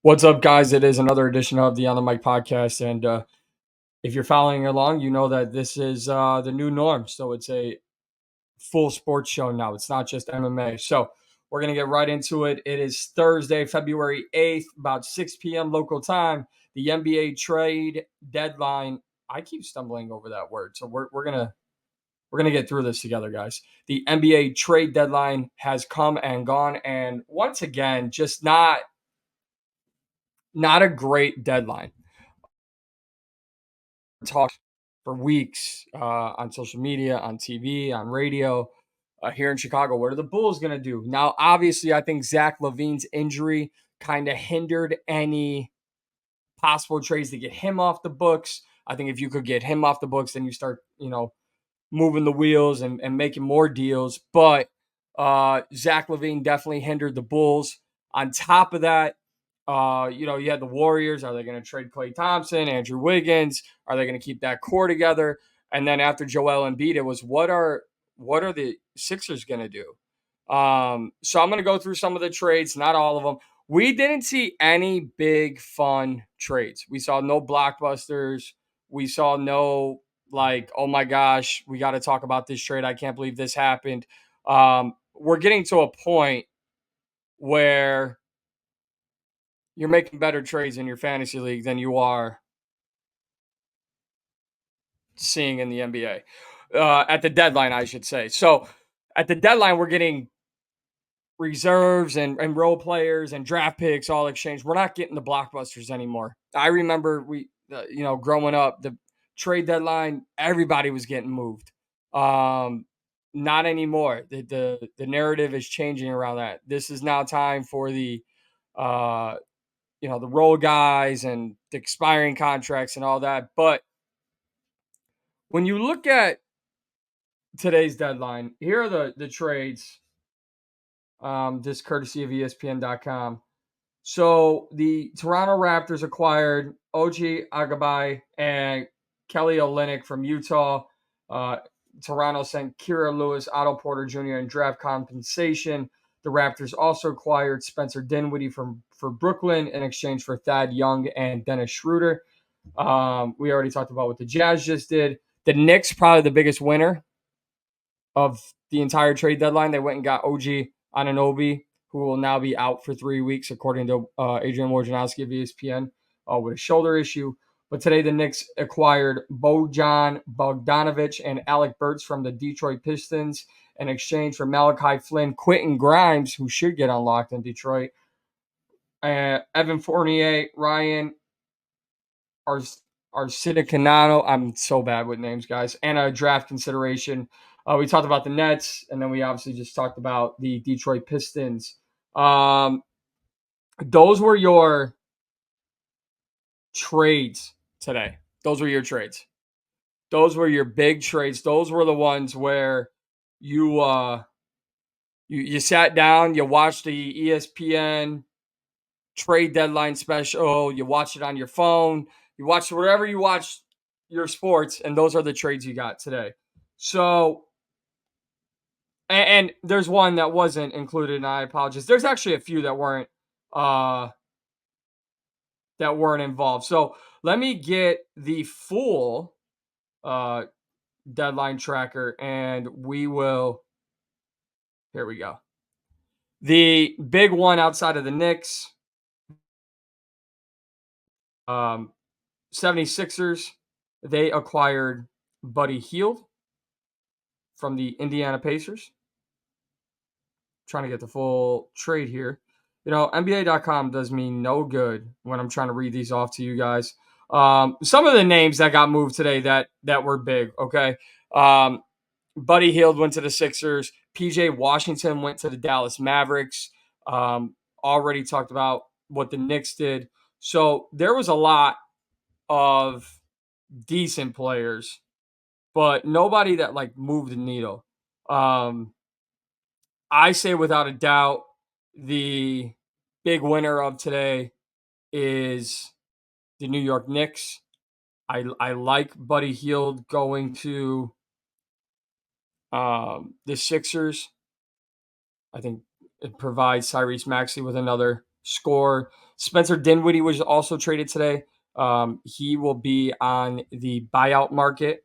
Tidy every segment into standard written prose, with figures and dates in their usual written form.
What's up, guys? It is another edition of the On the Mic podcast, and if you're following along, you know that this is the new norm. So it's a full sports show now. It's not just MMA. So we're gonna get right into it. It is Thursday, February 8th, about 6 p.m. local time. The NBA trade deadline. I keep stumbling over that word, so we're gonna get through this together, guys. The NBA trade deadline has come and gone, and once again, just not a great deadline. Talk for weeks on social media, on TV, on radio here in Chicago. What are the Bulls going to do? Now, obviously, I think Zach LaVine's injury kind of hindered any possible trades to get him off the books. I think if you could get him off the books, then you start, moving the wheels and making more deals. But Zach LaVine definitely hindered the Bulls. On top of that, you had the Warriors. Are they going to trade Klay Thompson, Andrew Wiggins? Are they going to keep that core together? And then after Joel Embiid, it was what are the Sixers going to do? So I'm going to go through some of the trades, not all of them. We didn't see any big fun trades. We saw no blockbusters. We saw no like, oh my gosh, we got to talk about this trade. I can't believe this happened. We're getting to a point where you're making better trades in your fantasy league than you are seeing in the NBA at the deadline, I should say. So at the deadline, we're getting reserves and role players and draft picks all exchanged. We're not getting the blockbusters anymore. I remember growing up, the trade deadline, everybody was getting moved. Not anymore. The narrative is changing around that. This is now time for uh, the role guys and the expiring contracts and all that. But when you look at today's deadline, here are the trades. This courtesy of ESPN.com. So the Toronto Raptors acquired OG Agabai and Kelly Olynyk from Utah. Toronto sent Kira Lewis, Otto Porter Jr. in draft compensation. The Raptors also acquired Spencer Dinwiddie for Brooklyn in exchange for Thad Young and Dennis Schroeder. We already talked about what the Jazz just did. The Knicks, probably the biggest winner of the entire trade deadline. They went and got OG Anunoby, who will now be out for 3 weeks, according to Adrian Wojnarowski of ESPN, with a shoulder issue. But today, the Knicks acquired Bojan Bogdanovic and Alec Burks from the Detroit Pistons in exchange for Malachi Flynn, Quentin Grimes, who should get unlocked in Detroit, Evan Fournier, Ryan Arcidicanano. I'm so bad with names, guys. And a draft consideration. We talked about the Nets, and then we obviously just talked about the Detroit Pistons. Those were your trades today. Those were your trades. Those were your big trades. Those were the ones where you sat down, you watched the ESPN trade deadline special, you watched it on your phone, you watched wherever you watch your sports, and those are the trades you got today. So, and there's one that wasn't included, and I apologize. There's actually a few uh that weren't involved. So let me get the full uh deadline tracker, and we will. Here we go. The big one outside of the Knicks, 76ers, they acquired Buddy Hield from the Indiana Pacers. Trying to get the full trade here. NBA.com does me no good when I'm trying to read these off to you guys. Some of the names that got moved today that were big, okay? Buddy Hield went to the Sixers. PJ Washington went to the Dallas Mavericks. Already talked about what the Knicks did. So there was a lot of decent players, but nobody that like moved the needle. I say without a doubt, the big winner of today is the New York Knicks. I like Buddy Hield going to the Sixers. I think it provides Tyrese Maxey with another score. Spencer Dinwiddie was also traded today. He will be on the buyout market.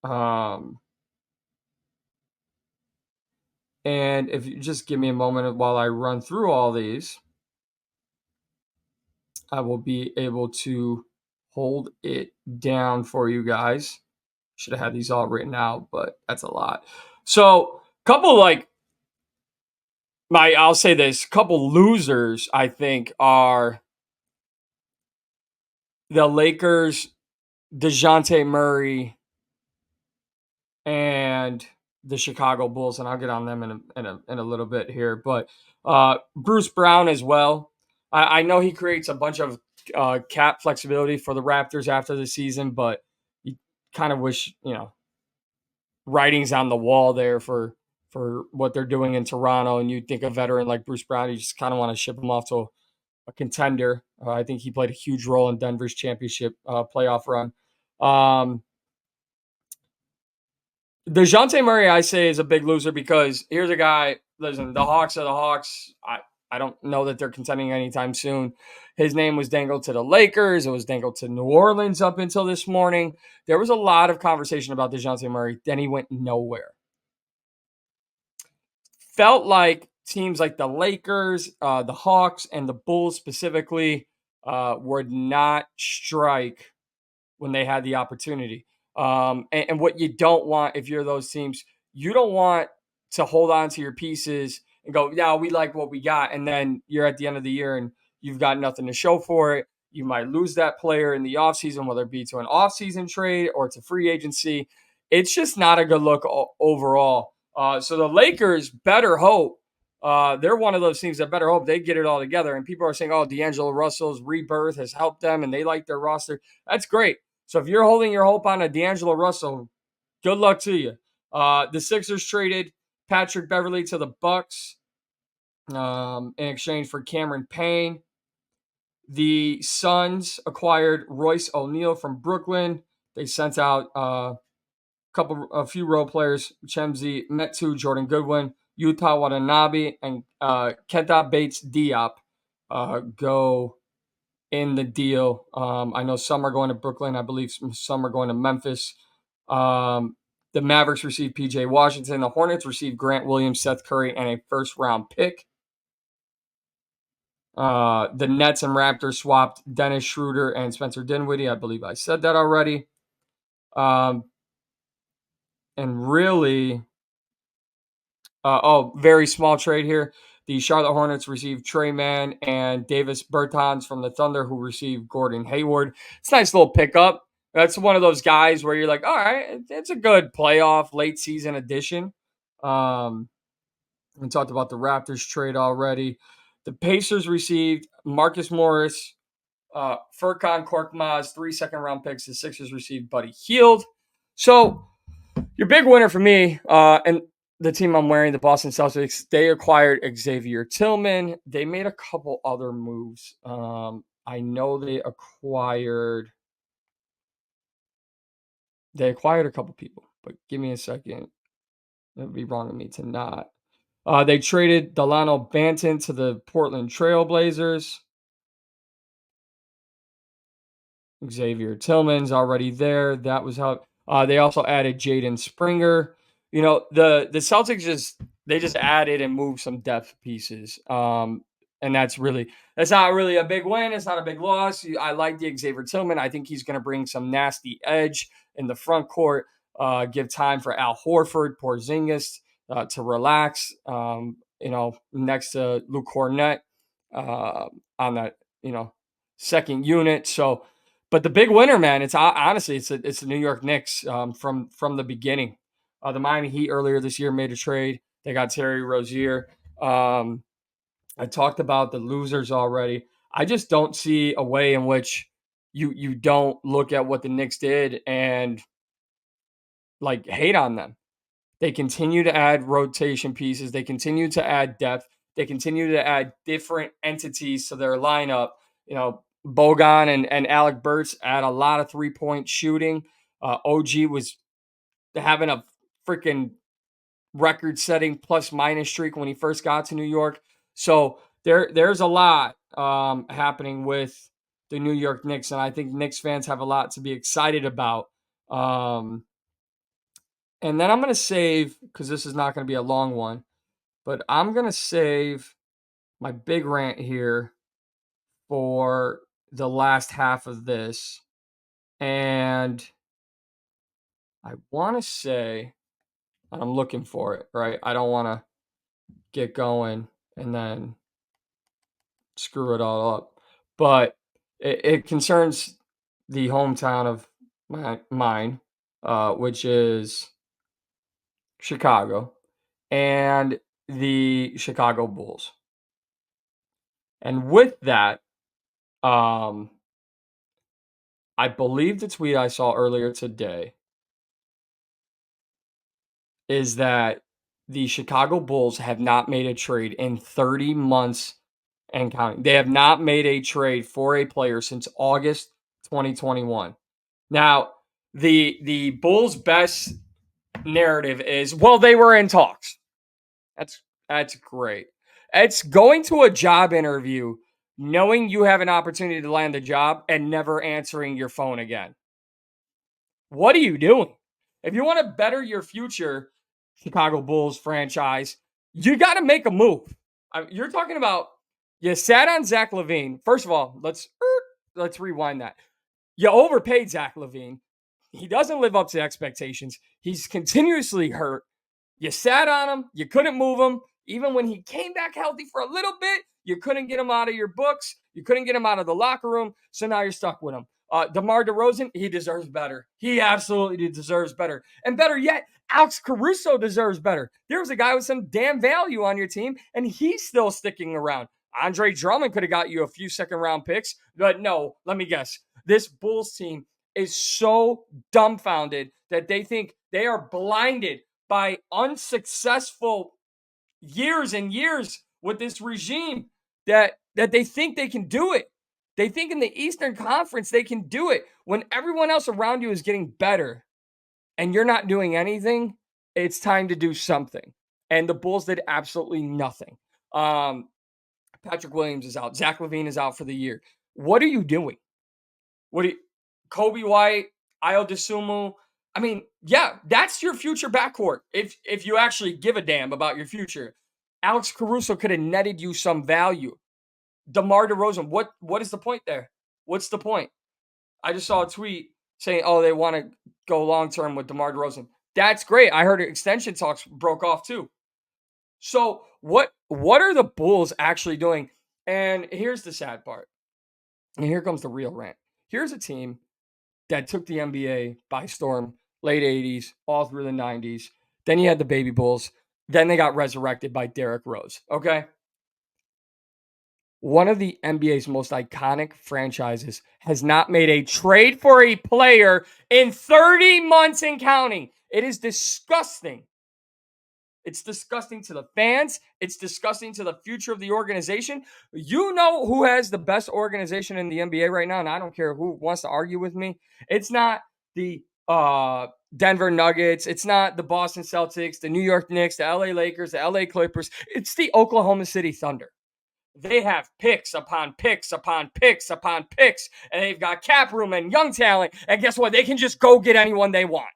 Um, and if you just give me a moment while I run through all these, I will be able to hold it down for you guys. Should have had these all written out, but that's a lot. So, couple like I'll say this, couple losers I think are the Lakers, DeJounte Murray, and the Chicago Bulls, and I'll get on them in a little bit here. But Bruce Brown as well. I know he creates a bunch of cap flexibility for the Raptors after the season, but you kind of wish writings on the wall there for what they're doing in Toronto. And you think a veteran like Bruce Brown, you just kind of want to ship him off to a contender. I think he played a huge role in Denver's championship playoff run. DeJounte Murray, I say, is a big loser because here's a guy. Listen, the Hawks are the Hawks. I don't know that they're contending anytime soon. His name was dangled to the Lakers. It was dangled to New Orleans up until this morning. There was a lot of conversation about DeJounte Murray. Then he went nowhere. Felt like teams like the Lakers, the Hawks, and the Bulls specifically would not strike when they had the opportunity. And what you don't want if you're those teams, you don't want to hold on to your pieces and go, yeah, we like what we got. And then you're at the end of the year and you've got nothing to show for it. You might lose that player in the offseason, whether it be to an offseason trade or to free agency. It's just not a good look overall. So the Lakers better hope. They're one of those teams that better hope they get it all together. And people are saying, oh, D'Angelo Russell's rebirth has helped them and they like their roster. That's great. So if you're holding your hope on a D'Angelo Russell, good luck to you. The Sixers traded Patrick Beverley to the Bucks in exchange for Cameron Payne. The Suns acquired Royce O'Neal from Brooklyn. They sent out a few role players: Chemzi Metu, Jordan Goodwin, Utah Watanabe, and Kenta Bates Diop go in the deal. I know some are going to Brooklyn. I believe some are going to Memphis. The Mavericks received PJ Washington. The Hornets received Grant Williams, Seth Curry, and a first-round pick. The Nets and Raptors swapped Dennis Schroeder and Spencer Dinwiddie. I believe I said that already. And really, very small trade here. The Charlotte Hornets received Trey Mann and Davis Bertans from the Thunder, who received Gordon Hayward. It's a nice little pickup. That's one of those guys where you're like, all right, it's a good playoff late season addition. We talked about the Raptors trade already. The Pacers received Marcus Morris, Furkan Korkmaz, 3 second-round picks. The Sixers received Buddy Hield. So your big winner for me, and the team I'm wearing, the Boston Celtics, they acquired Xavier Tillman. They made a couple other moves. I know they acquired a couple people, but give me a second. It would be wrong of me to not. They traded Delano Banton to the Portland Trailblazers. Xavier Tillman's already there. That was how they also added Jaden Springer. The Celtics just added and moved some depth pieces. And that's not really a big win. It's not a big loss. I like the Xavier Tillman. I think he's going to bring some nasty edge in the front court. Give time for Al Horford, Porzingis to relax. Next to Luke Cornett on that second unit. So. But the big winner, man, it's honestly it's the New York Knicks from the beginning. The Miami Heat earlier this year made a trade. They got Terry Rozier. I talked about the losers already. I just don't see a way in which you don't look at what the Knicks did and like hate on them. They continue to add rotation pieces. They continue to add depth. They continue to add different entities to their lineup. Bogan and Alec Burks add a lot of 3-point shooting. OG was having a freaking record-setting plus-minus streak when he first got to New York. So there's a lot happening with the New York Knicks, and I think Knicks fans have a lot to be excited about. Um, and then I'm gonna save because this is not gonna be a long one, but I'm gonna save my big rant here for the last half of this. And I want to say, and I'm looking for it, right? I don't want to get going and then screw it all up. But it concerns the hometown of mine, which is Chicago, and the Chicago Bulls. And with that, um, I believe the tweet I saw earlier today is that the Chicago Bulls have not made a trade in 30 months and counting. They have not made a trade for a player since August 2021. Now, the Bulls' best narrative is, well, they were in talks. That's great. It's going to a job interview knowing you have an opportunity to land the job and never answering your phone again. What are you doing? If you want to better your future, Chicago Bulls franchise, you got to make a move. You're talking about you sat on Zach LaVine. First of all, let's rewind that. You overpaid Zach LaVine. He doesn't live up to expectations. He's continuously hurt. You sat on him. You couldn't move him. Even when he came back healthy for a little bit, you couldn't get him out of your books. You couldn't get him out of the locker room. So now you're stuck with him. DeMar DeRozan, he deserves better. He absolutely deserves better. And better yet, Alex Caruso deserves better. There was a guy with some damn value on your team, and he's still sticking around. Andre Drummond could have got you a few second-round picks, but no, let me guess. This Bulls team is so dumbfounded that they think they are blinded by unsuccessful years and years with this regime that they think they can do it. They think in the Eastern Conference they can do it when everyone else around you is getting better and you're not doing anything. It's time to do something. And the Bulls did absolutely nothing. Patrick Williams is out. Zach LaVine is out for the year. What are you doing? Kobe White, Ayo Dosunmu? I mean, yeah, that's your future backcourt if you actually give a damn about your future. Alex Caruso could have netted you some value. DeMar DeRozan, what is the point there? What's the point? I just saw a tweet saying, "Oh, they want to go long term with DeMar DeRozan." That's great. I heard extension talks broke off too. So what are the Bulls actually doing? And here's the sad part. And here comes the real rant. Here's a team that took the NBA by storm, late 80s, all through the 90s. Then you had the Baby Bulls. Then they got resurrected by Derrick Rose. Okay. One of the NBA's most iconic franchises has not made a trade for a player in 30 months and counting. It is disgusting. It's disgusting to the fans. It's disgusting to the future of the organization. You know who has the best organization in the NBA right now, and I don't care who wants to argue with me. It's not the Denver Nuggets. It's not the Boston Celtics, the New York Knicks, the LA Lakers, the LA Clippers. It's the Oklahoma City Thunder. They have picks upon picks upon picks upon picks, and they've got cap room and young talent. And guess what? They can just go get anyone they want.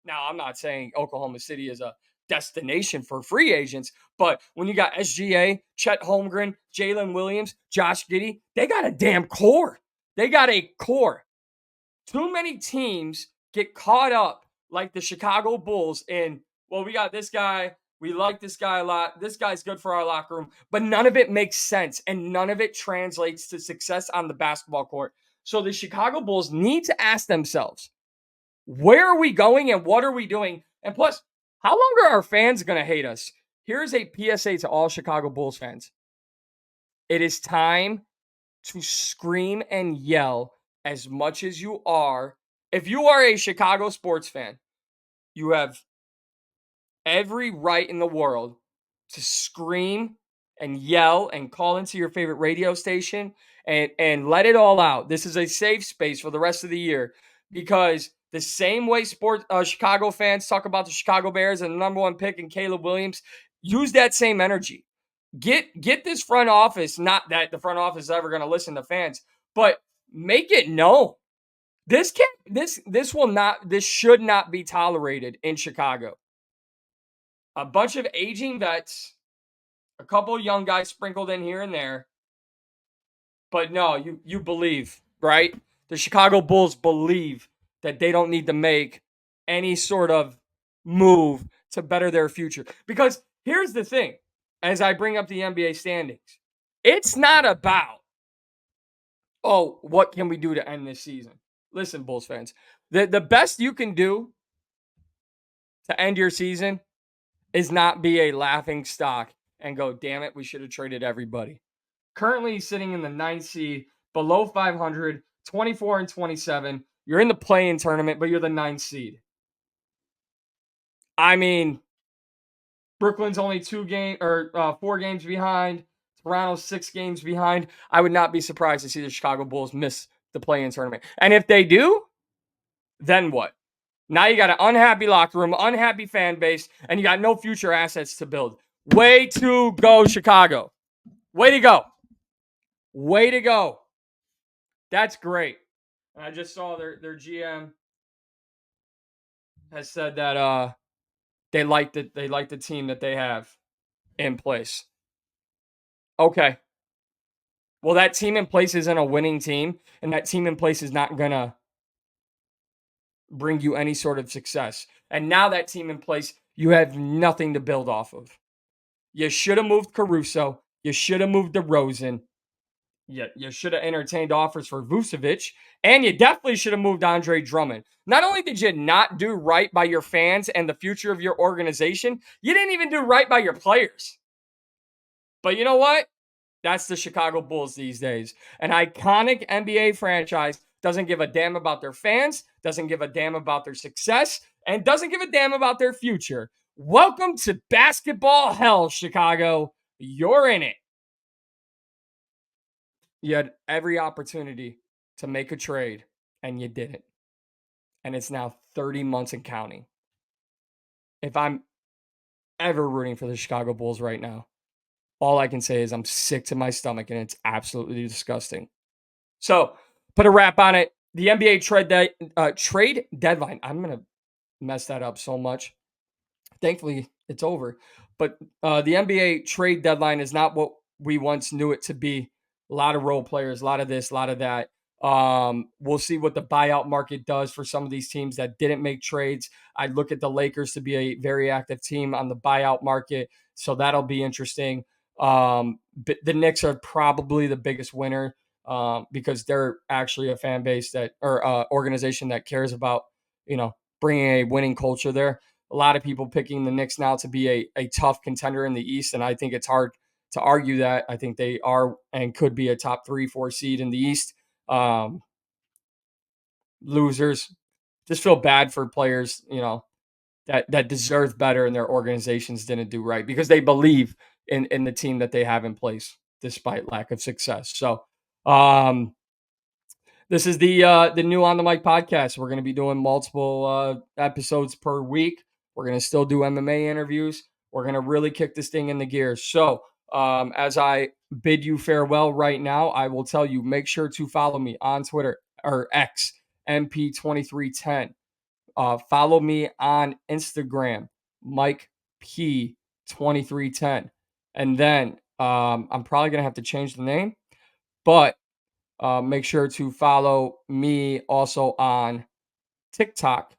Now, I'm not saying Oklahoma City is a destination for free agents, but when you got SGA, Chet Holmgren, Jalen Williams, Josh Giddey, they got a damn core. They got a core. Too many teams get caught up like the Chicago Bulls in, well, we got this guy. We like this guy a lot. This guy's good for our locker room, but none of it makes sense and none of it translates to success on the basketball court. So the Chicago Bulls need to ask themselves, where are we going and what are we doing? And plus, how long are our fans going to hate us? Here's a PSA to all Chicago Bulls fans. It is time to scream and yell as much as you are. If you are a Chicago sports fan, you have every right in the world to scream and yell and call into your favorite radio station and let it all out. This is a safe space for the rest of the year because the same way Chicago fans talk about the Chicago Bears and the number one pick and Caleb Williams, use that same energy. Get this front office, not that the front office is ever going to listen to fans, but make it known. This should not be tolerated in Chicago. A bunch of aging vets, a couple young guys sprinkled in here and there. But no, you believe, right? The Chicago Bulls believe that they don't need to make any sort of move to better their future. Because here's the thing, as I bring up the NBA standings, it's not about, oh, what can we do to end this season? Listen, Bulls fans, the best you can do to end your season is not be a laughing stock and go, damn it, we should have traded everybody. Currently sitting in the 9th seed, below 500, 24 and 27. You're in the play-in tournament, but you're the 9th seed. I mean, Brooklyn's only 4 games behind. Toronto's 6 games behind. I would not be surprised to see the Chicago Bulls miss the play-in tournament. And if they do, then what? Now you got an unhappy locker room, unhappy fan base, and you got no future assets to build. Way to go, Chicago. Way to go. Way to go. That's great. And I just saw their GM has said that they like the team that they have in place. Okay. Well, that team in place isn't a winning team, and that team in place is not gonna bring you any sort of success. And now that team in place, you have nothing to build off of. You should have moved Caruso. You should have moved DeRozan. You should have entertained offers for Vucevic, and you definitely should have moved Andre Drummond. Not only did you not do right by your fans and the future of your organization, you didn't even do right by your players. But you know what? That's the Chicago Bulls these days. An iconic NBA franchise doesn't give a damn about their fans, doesn't give a damn about their success, and doesn't give a damn about their future. Welcome to basketball hell, Chicago. You're in it. You had every opportunity to make a trade, and you didn't. And it's now 30 months and counting. If I'm ever rooting for the Chicago Bulls right now, all I can say is I'm sick to my stomach, and it's absolutely disgusting. So, put a wrap on it. The NBA trade deadline. I'm going to mess that up so much. Thankfully, it's over. But the NBA trade deadline is not what we once knew it to be. A lot of role players, a lot of this, a lot of that. We'll see what the buyout market does for some of these teams that didn't make trades. I look at the Lakers to be a very active team on the buyout market, so that'll be interesting. But the Knicks are probably the biggest winner because they're actually a fan base or organization that cares about, bringing a winning culture there. A lot of people picking the Knicks now to be a tough contender in the East, and I think it's hard to argue that. I think they are and could be a top 3-4 seed in the East. Losers. Just feel bad for players, that deserve better and their organizations didn't do right because they believe in the team that they have in place despite lack of success. So this is the new On the Mic podcast. We're going to be doing multiple episodes per week. We're going to still do MMA interviews. We're going to really kick this thing into gear. So as I bid you farewell right now, I will tell you, make sure to follow me on Twitter or X, MP2310. Follow me on Instagram, Mike P2310. And then I'm probably going to have to change the name, but make sure to follow me also on TikTok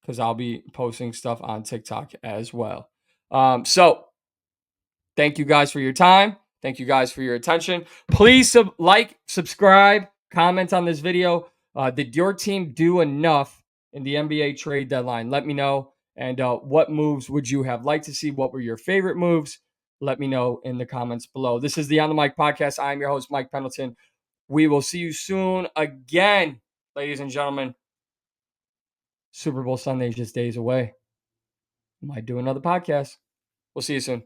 because I'll be posting stuff on TikTok as well. So thank you guys for your time. Thank you guys for your attention. Please subscribe, comment on this video. Did your team do enough in the NBA trade deadline? Let me know. And what moves would you have liked to see? What were your favorite moves? Let me know in the comments below. This is the On the Mic podcast. I'm your host, Mike Pendleton. We will see you soon again, ladies and gentlemen. Super Bowl Sunday is just days away. Might do another podcast. We'll see you soon.